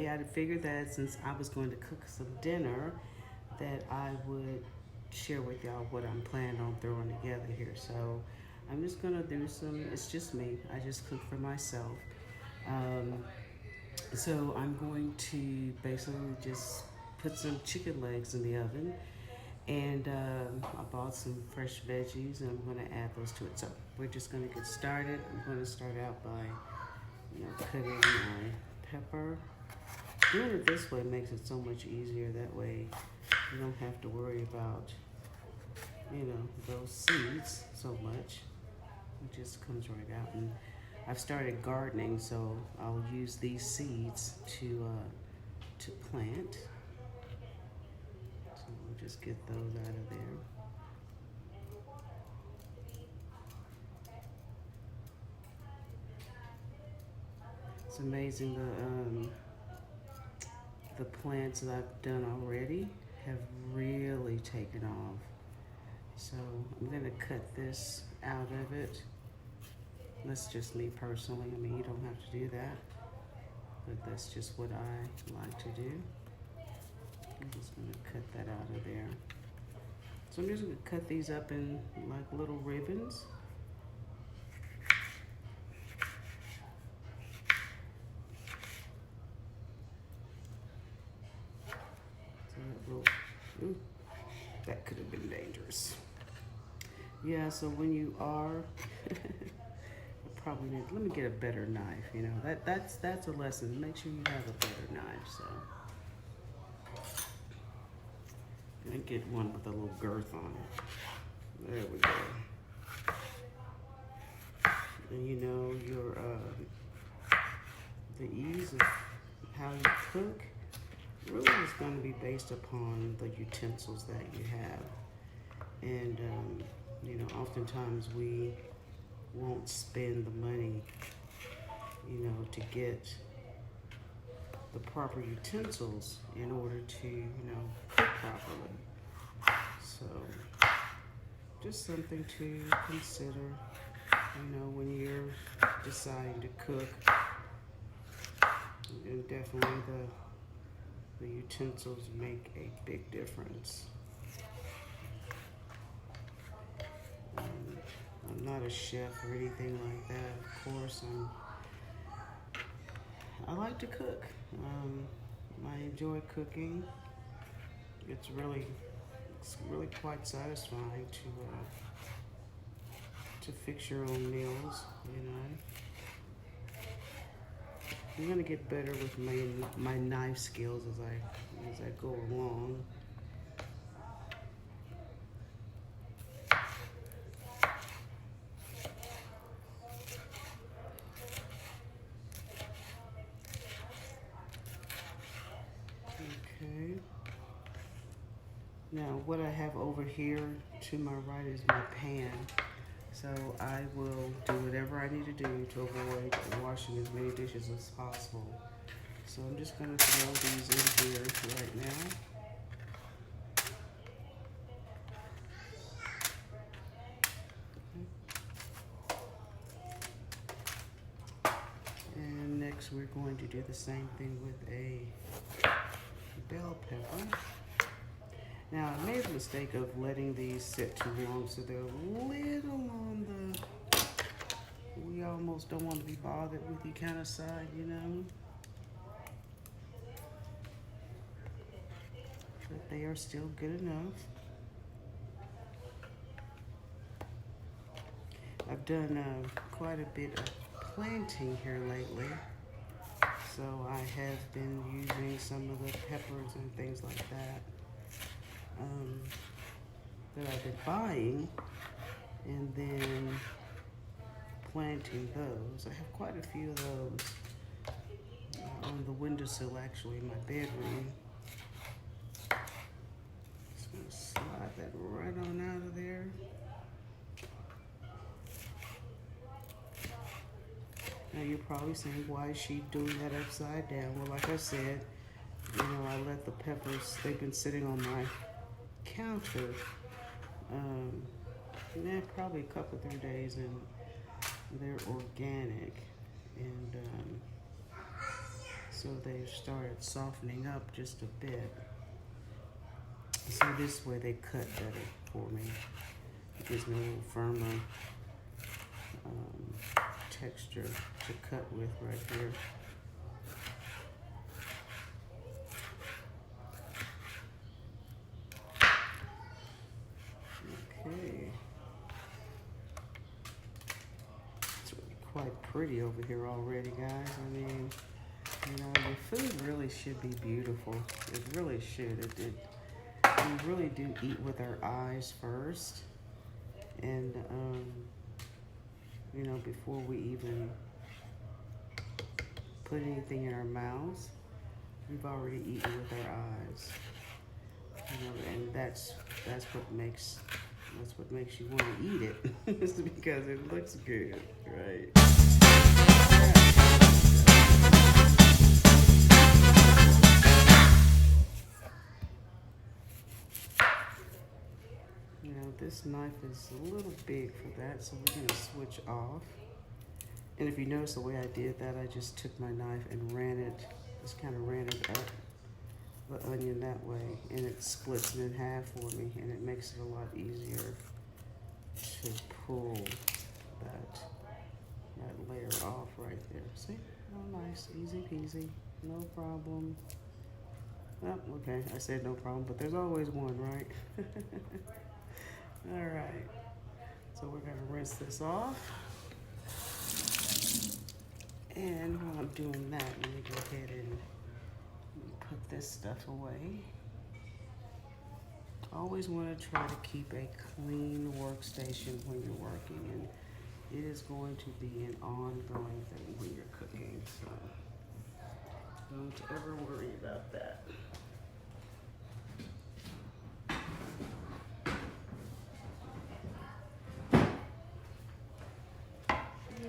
I figured that since I was going to cook some dinner, that I would share with y'all what I'm planning on throwing together here. So I'm just gonna do some, it's just me. I just cook for myself. Um, so I'm going to basically just put some chicken legs in the oven, and I bought some fresh veggies, and I'm going to add those to it. So we're just going to get started. I'm going to start out by, cutting my pepper. Doing it this way makes it so much easier. That way you don't have to worry about, those seeds so much. It just comes right out. And I've started gardening, so I'll use these seeds to plant. So we'll just get those out of there. It's amazing the plants that I've done already have really taken off. So I'm gonna cut this out of it. That's just me personally. I mean, you don't have to do that, but that's just what I like to do. I'm just gonna cut that out of there. So I'm just gonna cut these up in like little ribbons. Ooh, that could have been dangerous. Yeah, so when you are, probably need, let me get a better knife, that's a lesson. Make sure you have a better knife, so. And get one with a little girth on it. There we go. And the ease of how you cook really is going to be based upon the utensils that you have. And, oftentimes we won't spend the money, to get the proper utensils in order to, cook properly. So, just something to consider, when you're deciding to cook. And definitely the utensils make a big difference. I'm not a chef or anything like that, of course. I like to cook. I enjoy cooking. It's really quite satisfying to fix your own meals. I'm gonna get better with my knife skills as I go along. Okay. Now what I have over here to my right is my pan. So I will do whatever I need to do to avoid washing as many dishes as possible. So I'm just going to throw these in here right now. And next we're going to do the same thing with a bell pepper. Now I made the mistake of letting these sit too long, so they're a little on the, we almost don't want to be bothered with you kind of side, But they are still good enough. I've done quite a bit of planting here lately. So I have been using some of the peppers and things like that. That I've been buying and then planting those. I have quite a few of those on the windowsill actually in my bedroom. Just gonna slide that right on out of there. Now you're probably saying, why is she doing that upside down? Well, like I said, I let the peppers, they've been sitting on my counter, probably a couple, 3 days, and they're organic, and So they started softening up just a bit. So this way they cut better for me. It gives me a little firmer texture to cut with right here. Okay. It's really quite pretty over here already, guys. I mean, you know, your food really should be beautiful. It really should. We really do eat with our eyes first. And, you know, before we even put anything in our mouths, we've already eaten with our eyes. You know, and that's what makes you want to eat it. It's because it looks good, right? You know, this knife is a little big for that, so we're gonna switch off. And if you notice the way I did that, I just took my knife and just kind of ran it up the onion that way, and it splits it in half for me, and it makes it a lot easier to pull that layer off right there. See? Oh, nice, easy peasy, no problem. Oh, okay, I said no problem, but there's always one, right? All right, so we're gonna rinse this off. And while I'm doing that, let me go ahead and put this stuff away. Always want to try to keep a clean workstation when you're working, and it is going to be an ongoing thing when you're cooking, so don't ever worry about that.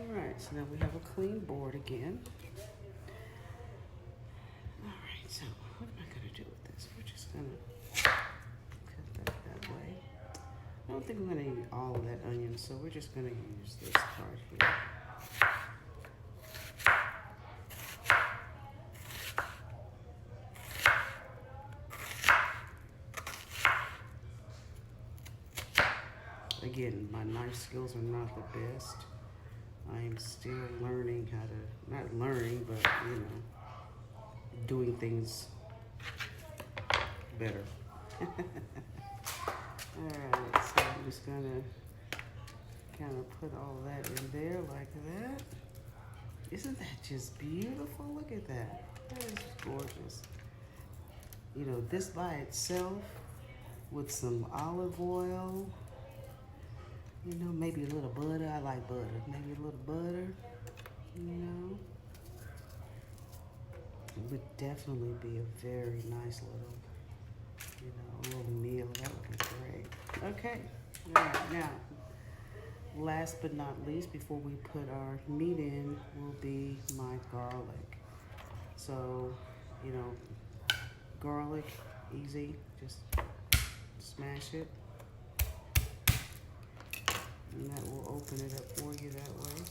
Alright, so now we have a clean board again. Alright, so what am I going to do with this? We're just going to cut that way. I don't think we're going to eat all of that onion, so we're just going to use this part here. Again, my knife skills are not the best. I am still learning how to, not learning, but, you know, doing things better. Alright, so I'm just gonna kind of put all that in there like that. Isn't that just beautiful? Look at that. That is gorgeous. You know, this by itself with some olive oil, you know, maybe a little butter. I like butter. Maybe a little butter, you know. It would definitely be a very nice little, you know, a little meal. That would be great. Okay. All right. Now, last but not least, before we put our meat in, will be my garlic. So, you know, garlic, easy. Just smash it. And that will open it up for you that way.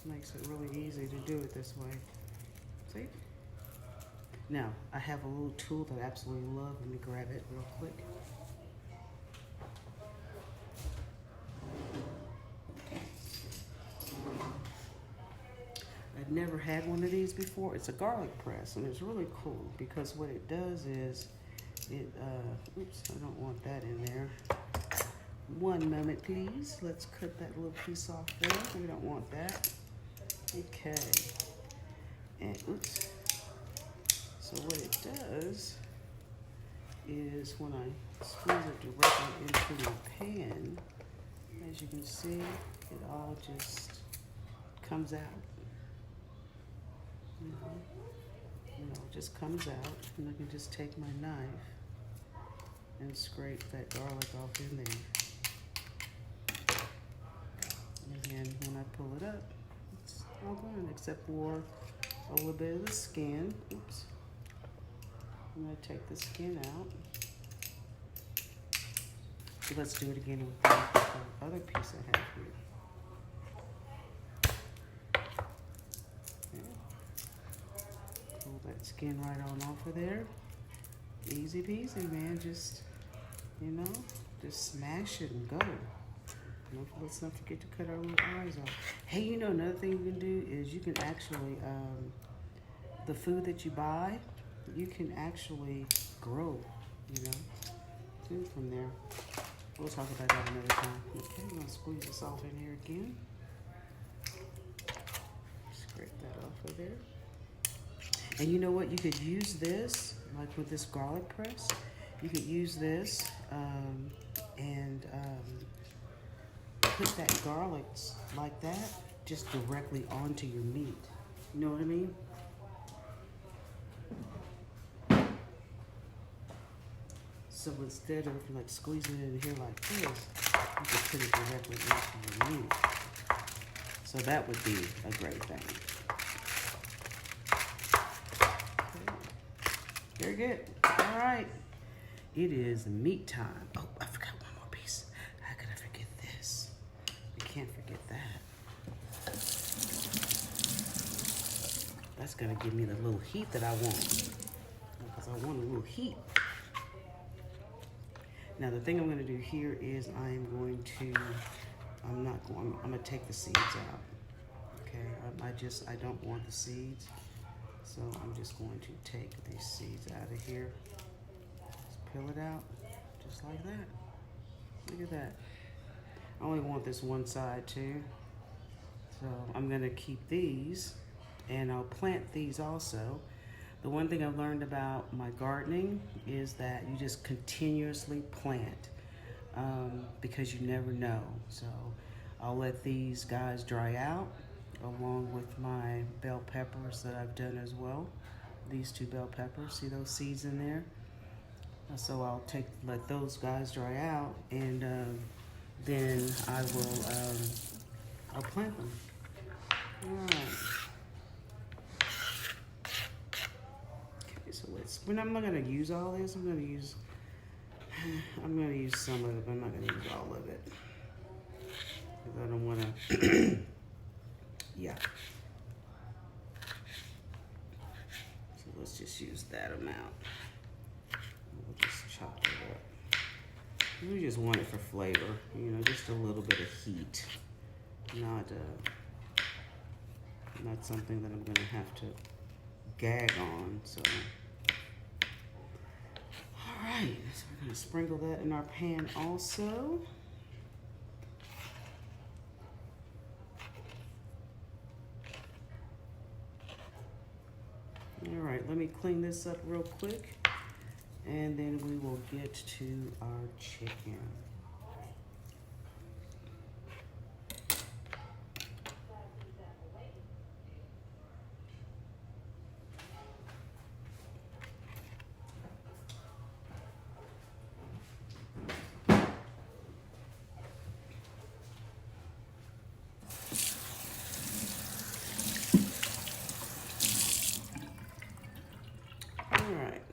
Makes it really easy to do it this way. See? Now, I have a little tool that I absolutely love. Let me grab it real quick. I've never had one of these before. It's a garlic press, and it's really cool because what it does is it, oops, I don't want that in there. One moment, please. Let's cut that little piece off there. We don't want that. Okay. And oops. So what it does is when I squeeze it directly into the pan, as you can see, it all just comes out. You know, it just comes out, and I can just take my knife and scrape that garlic off in there. And when I pull it up, it's all gone except for a little bit of the skin. Oops. I'm going to take the skin out. So let's do it again with the other piece I have here. Okay. Skin right on off of there. Easy peasy, man. Just, you know, just smash it and go. Let's not forget to cut our little eyes off. Hey, you know, another thing you can do is you can actually, the food that you buy, you can actually grow, you know, food from there. We'll talk about that another time. Okay, I'm gonna squeeze this off in here again. Scrape that off of there. And you know what? You could use this, like with this garlic press, you could use this and put that garlic like that just directly onto your meat. You know what I mean? So instead of like squeezing it in here like this, you can put it directly into your meat. So that would be a great thing. Okay. Very good. All right. It is meat time. Oh, I forgot one more piece. How could I forget this? You can't forget that. That's gonna give me the little heat that I want. Because I want a little heat. Now the thing I'm gonna do here is I'm gonna take the seeds out. Okay, I don't want the seeds. So I'm just going to take these seeds out of here. Just peel it out, just like that. Look at that. I only want this one side too. So I'm gonna keep these and I'll plant these also. The one thing I've learned about my gardening is that you just continuously plant because you never know. So I'll let these guys dry out along with my bell peppers that I've done as well. These 2 bell peppers, see those seeds in there? So I'll let those guys dry out and then I'll plant them. All right. So I'm not gonna use all this. I'm gonna use some of it, but I'm not gonna use all of it. Because I don't wanna, yeah. So let's just use that amount. We'll just chop it up. We just want it for flavor, you know, just a little bit of heat. Not something that I'm gonna have to gag on, so. All right, so we're gonna sprinkle that in our pan also. All right, let me clean this up real quick, and then we will get to our chicken.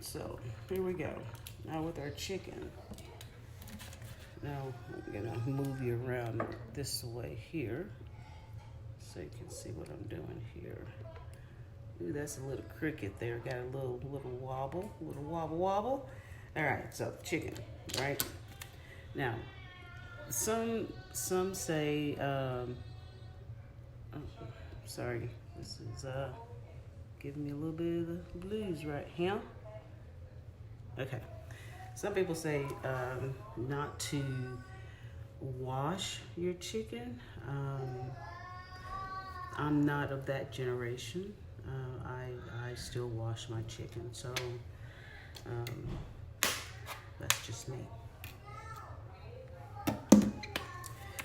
So here we go. Now with our chicken. Now I'm gonna move you around this way here so you can see what I'm doing here. Ooh, that's a little cricket there. Got a little wobble, wobble. All right, so chicken, right? Now, some say, oh, sorry, this is giving me a little bit of the blues right here. Okay, some people say not to wash your chicken. I'm not of that generation. I still wash my chicken, so that's just me.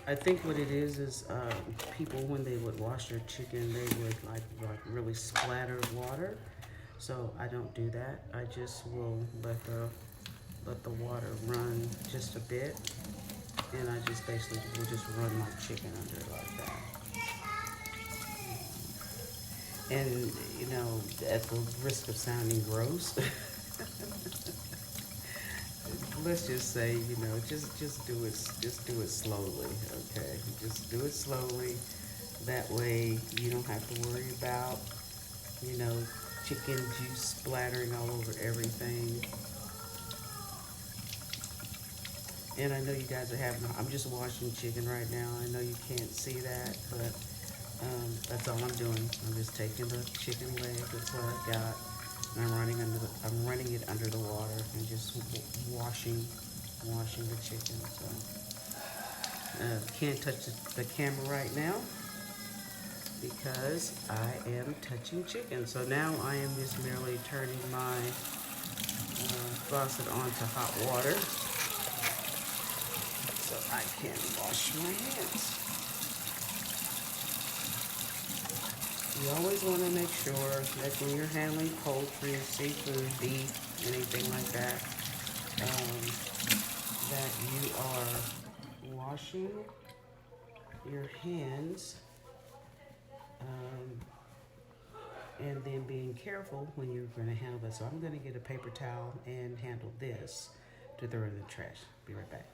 I think what it is people, when they would wash their chicken, they would like really splatter water. So I don't do that. I just will let the water run just a bit, and I just basically will just run my chicken under it like that. And you know, at the risk of sounding gross, let's just say, you know, just do it slowly, okay? Just do it slowly. That way you don't have to worry about, you know, chicken juice splattering all over everything. And I know you guys are having, I'm just washing chicken right now. I know you can't see that, but that's all I'm doing. I'm just taking the chicken leg, that's what I've got, and I'm running it under the water and just washing the chicken. So can't touch the camera right now because I am touching chicken. So now I am just merely turning my faucet on to hot water so I can wash my hands. You always want to make sure that when you're handling poultry, seafood, beef, anything like that, that you are washing your hands and then being careful when you're going to handle it. So I'm going to get a paper towel and handle this to throw it in the trash. Be right back.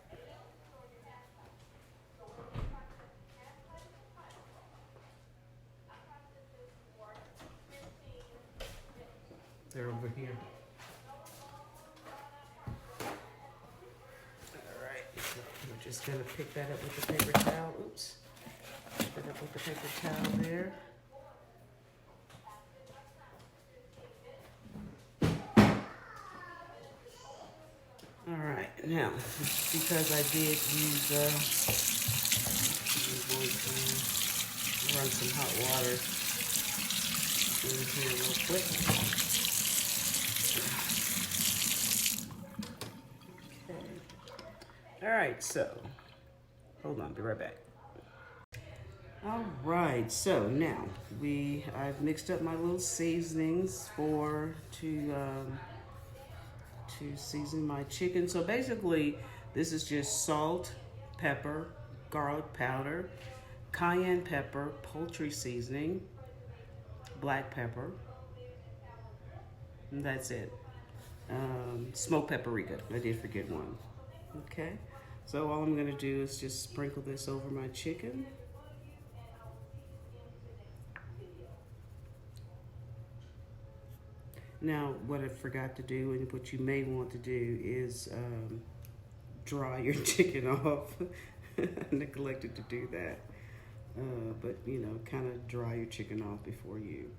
They're over here. All right, so I'm just gonna pick that up with the paper towel. Oops. Pick it up with the paper towel there. All right, now, because I did use, I'm going to run some hot water in here real quick. Okay. All right, so, hold on, be right back. All right, so now I've mixed up my little seasonings to season my chicken. So basically, this is just salt, pepper, garlic powder, cayenne pepper, poultry seasoning, black pepper, and that's it. Smoked paprika, I did forget one. Okay, so all I'm gonna do is just sprinkle this over my chicken. Now, what I forgot to do, and what you may want to do, is dry your chicken off. I neglected to do that. But, you know, kind of dry your chicken off before you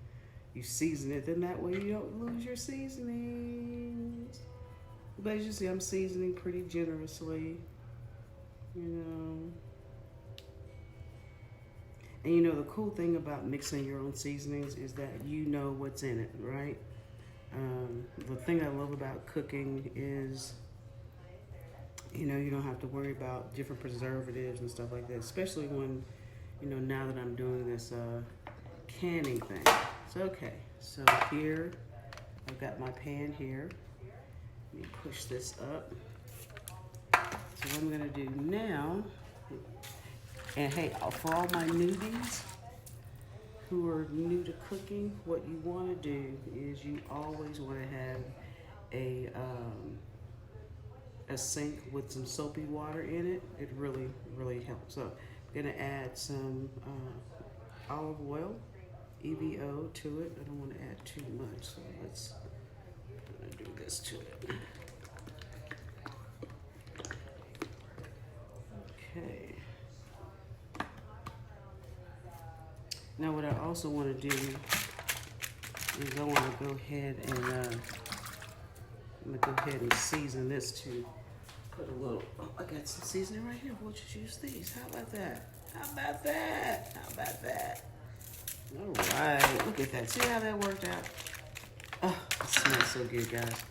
season it. Then that way you don't lose your seasonings. But as you see, I'm seasoning pretty generously, you know. And, you know, the cool thing about mixing your own seasonings is that you know what's in it, right? The thing I love about cooking is, you know, you don't have to worry about different preservatives and stuff like that, especially when, you know, now that I'm doing this canning thing. So, okay, so here, I've got my pan here. Let me push this up. So what I'm gonna do now, and hey, for all my newbies who are new to cooking, what you want to do is you always want to have a sink with some soapy water in it. It really, really helps. So I'm gonna add some olive oil, EVO, to it. I don't want to add too much, so I'm gonna do this to it. Okay. Now what I also want to do is I want to go ahead and season this to put a little, oh, I got some seasoning right here. We'll just use these. How about that? How about that? How about that? All right, look at that. See how that worked out? Oh, it smells so good, guys.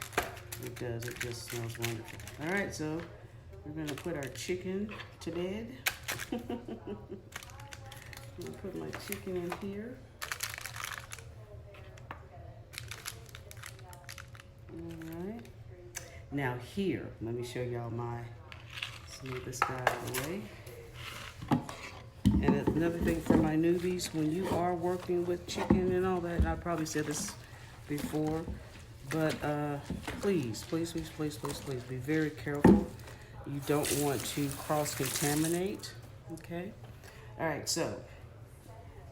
It does, it just smells wonderful. All right, so we're gonna put our chicken to bed. I'm gonna put my chicken in here. All right. Now here, let me show y'all move this guy out of the way. And another thing for my newbies, when you are working with chicken and all that, and I probably said this before, but please, please, please, please, please, please be very careful. You don't want to cross-contaminate, okay? All right, so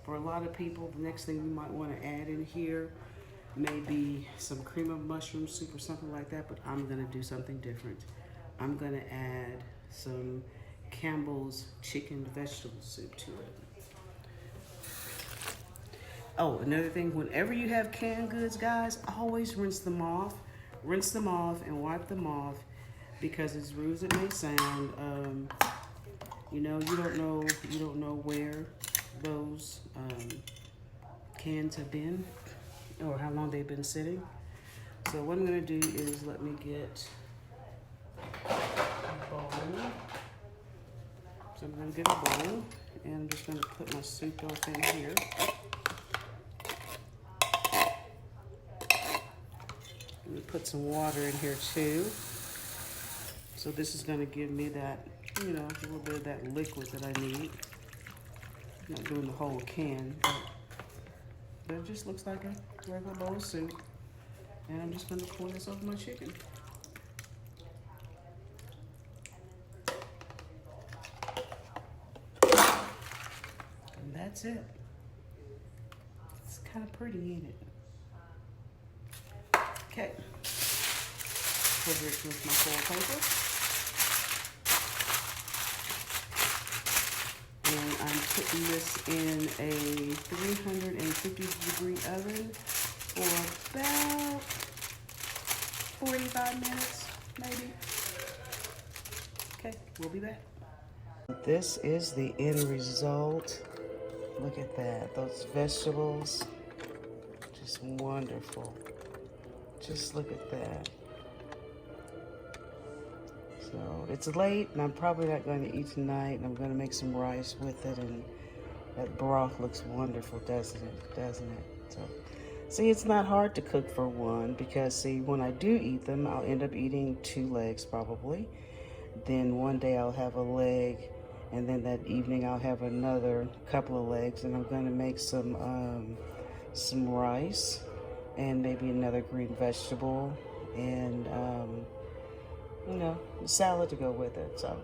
for a lot of people, the next thing you might want to add in here, maybe some cream of mushroom soup or something like that, but I'm gonna do something different. I'm gonna add some Campbell's chicken vegetable soup to it. Oh, another thing, whenever you have canned goods, guys, always rinse them off. Rinse them off and wipe them off, because as rude as it may sound, you know, you don't know where those cans have been or how long they've been sitting. So what I'm gonna do is let me get a bowl. So I'm gonna get a bowl and I'm just gonna put my soup off in here. I'm gonna put some water in here too. So this is gonna give me that, you know, a little bit of that liquid that I need. I'm not doing the whole can, but it just looks like a regular bowl of soup. And I'm just gonna pour this over my chicken. And that's it. It's kind of pretty, ain't it? Okay. Cover it with my foil paper. And I'm putting this in a 350-degree oven for about 45 minutes, maybe. Okay, we'll be back. This is the end result. Look at that, those vegetables, just wonderful. Just look at that. So it's late and I'm probably not going to eat tonight, and I'm going to make some rice with it, and that broth looks wonderful, doesn't it? Doesn't it? So, see, it's not hard to cook for one, because see, when I do eat them, I'll end up eating 2 legs probably. Then one day I'll have a leg, and then that evening I'll have another couple of legs, and I'm going to make some rice and maybe another green vegetable, and you know, salad to go with it. So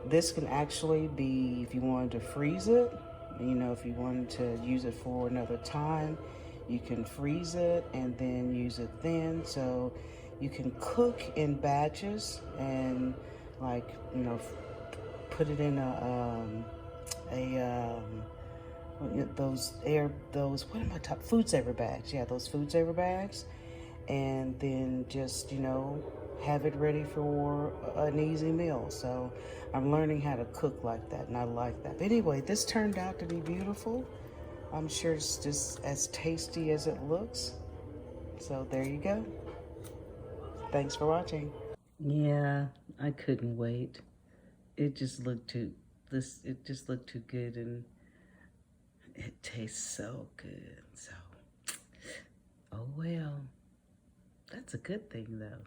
this can actually be, if you wanted to freeze it, you know, if you wanted to use it for another time, you can freeze it and then use it then. So you can cook in batches and, like, you know, put it in those what am I talking, food saver bags. Yeah, those food saver bags, and then just, you know, have it ready for an easy meal. So I'm learning how to cook like that, and I like that. But anyway, this turned out to be beautiful. I'm sure it's just as tasty as it looks. So there you go. Thanks for watching. Yeah, I couldn't wait. It just looked too it just looked too good, and it tastes so good. So, oh well. That's a good thing though.